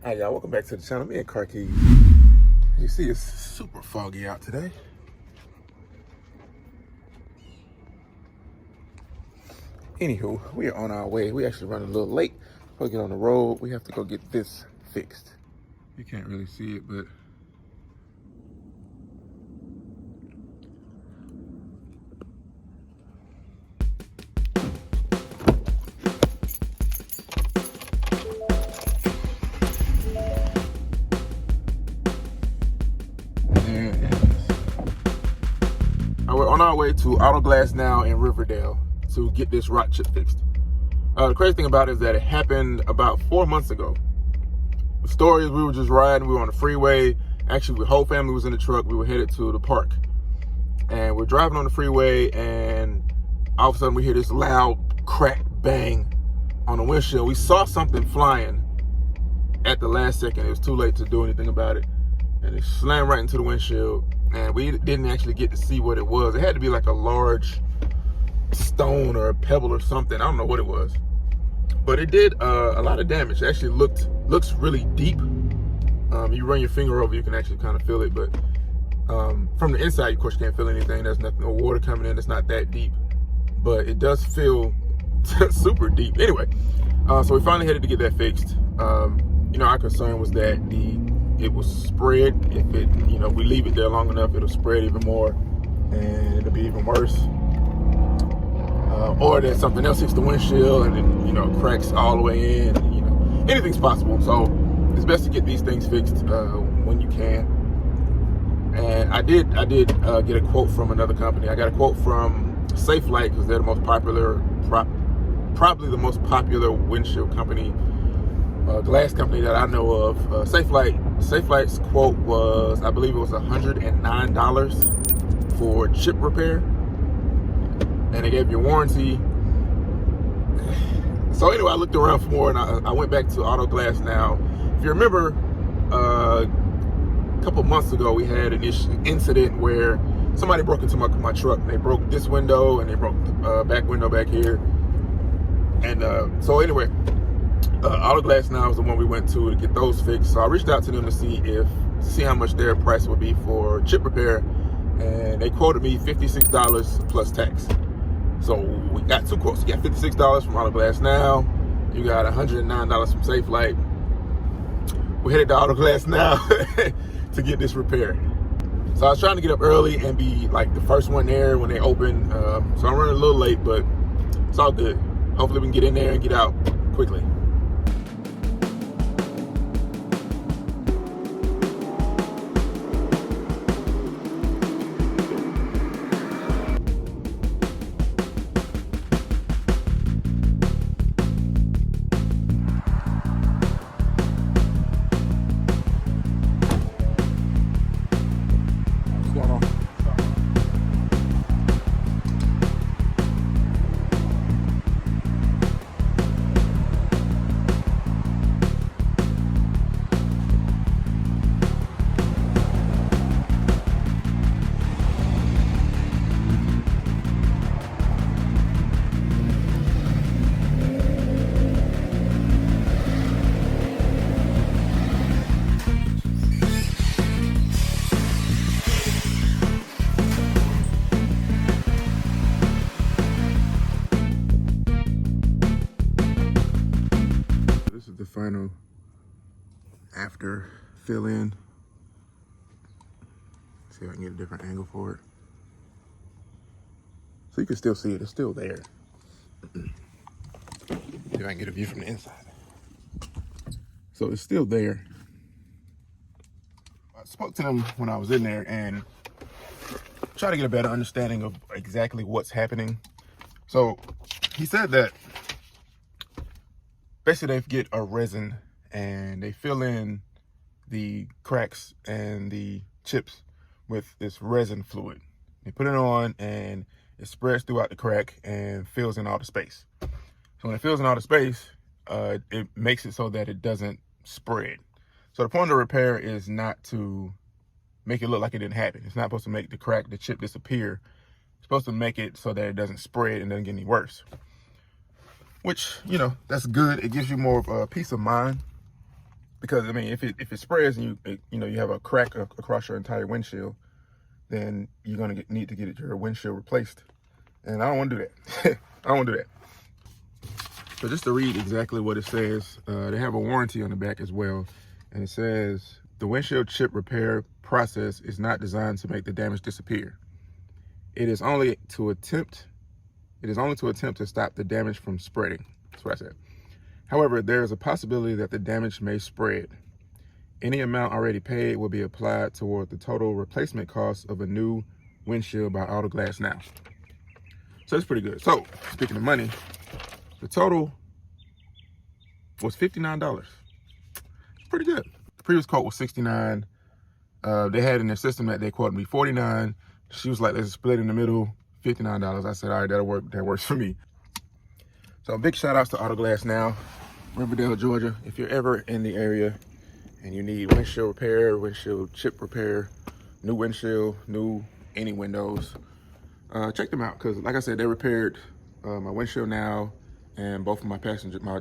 Hi y'all, welcome back to the channel. Me and Car Keys. You see it's super foggy out today. Anywho, we are on our way. We actually running a little late. We'll get on the road. We have to go get this fixed. You can't really see it, but there it is. We're on our way to Auto Glass Now in Riverdale to get this rock chip fixed. The crazy thing about it is that it happened about 4 months ago. The story is we were just riding, we were on the freeway. Actually, the whole family was in the truck. We were headed to the park. And we're driving on the freeway, and all of a sudden we hear this loud crack bang on the windshield. We saw something flying at the last second. It was too late to do anything about it. And it slammed right into the windshield. And we didn't actually get to see what it was. It had to be like a large stone or a pebble or something. I don't know what it was. But it did a lot of damage. It actually looks really deep. You run your finger over, you can actually kind of feel it. But from the inside, of course, you can't feel anything. There's no water coming in. It's not that deep. But it does feel super deep. Anyway, so we finally headed to get that fixed. Our concern was that it will spread. If we leave it there long enough, it'll spread even more, and it'll be even worse. Or that something else hits the windshield and it, cracks all the way in. Anything's possible. So it's best to get these things fixed when you can. And I did get a quote from another company. I got a quote from Safe Light because they're the most popular, probably the most popular windshield company, glass company that I know of. Safe Light's quote was, I believe it was $109 for chip repair, and they gave you a warranty. So anyway, I looked around for more, and I went back to Auto Glass Now. If you remember, a couple months ago, we had an incident where somebody broke into my truck. They broke this window, and they broke the back window back here. And so anyway, Auto Glass Now is the one we went to get those fixed. So I reached out to them to see how much their price would be for chip repair, and they quoted me $56 plus tax. So we got two quotes. You got $56 from Auto Glass Now. You got $109 from Safe Light. We headed to Auto Glass Now to get this repaired. So I was trying to get up early and be like the first one there when they open. So I'm running a little late, but it's all good. Hopefully we can get in there and get out quickly. What's going on? This is the final after fill in. See if I can get a different angle for it. So you can still see it, it's still there. See if I can get a view from the inside. So it's still there. I spoke to them when I was in there and tried to get a better understanding of exactly what's happening. So he said that basically they get a resin and they fill in the cracks and the chips with this resin fluid. They put it on and it spreads throughout the crack and fills in all the space. So when it fills in all the space, it makes it so that it doesn't spread. So the point of repair is not to make it look like it didn't happen. It's not supposed to make the chip disappear. It's supposed to make it so that it doesn't spread and doesn't get any worse. Which, that's good. It gives you more of a peace of mind. Because I mean, if it spreads and you have a crack across your entire windshield, then you're gonna need to get your windshield replaced. And I don't want to do that. I don't want to do that. So just to read exactly what it says, they have a warranty on the back as well, and it says the windshield chip repair process is not designed to make the damage disappear. It is only to attempt to stop the damage from spreading. That's what I said. However, there is a possibility that the damage may spread. Any amount already paid will be applied toward the total replacement cost of a new windshield by Auto Glass Now. So that's pretty good. So speaking of money, the total was $59. Pretty good. The previous quote was $69. They had in their system that they quoted me $49. She was like, let's split in the middle, $59. I said, all right, that'll work. That works for me. So big shout outs to Auto Glass Now, Riverdale, Georgia. If you're ever in the area and you need windshield repair, windshield chip repair, new windshield, any windows, check them out. Because like I said, they repaired my windshield now and both of my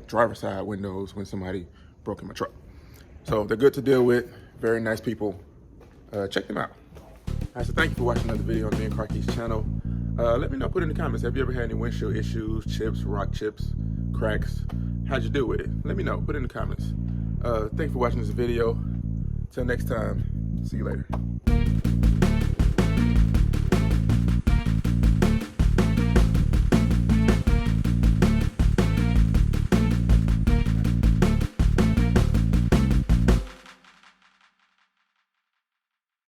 driver's side windows when somebody broke in my truck. So they're good to deal with, very nice people. Check them out. All right, so thank you for watching another video on me and Car Keys channel. Let me know, put in the comments, have you ever had any windshield issues, chips, rock chips, cracks? How'd you deal with it? Let me know, put it in the comments. Thanks for watching this video. Till next time, see you later.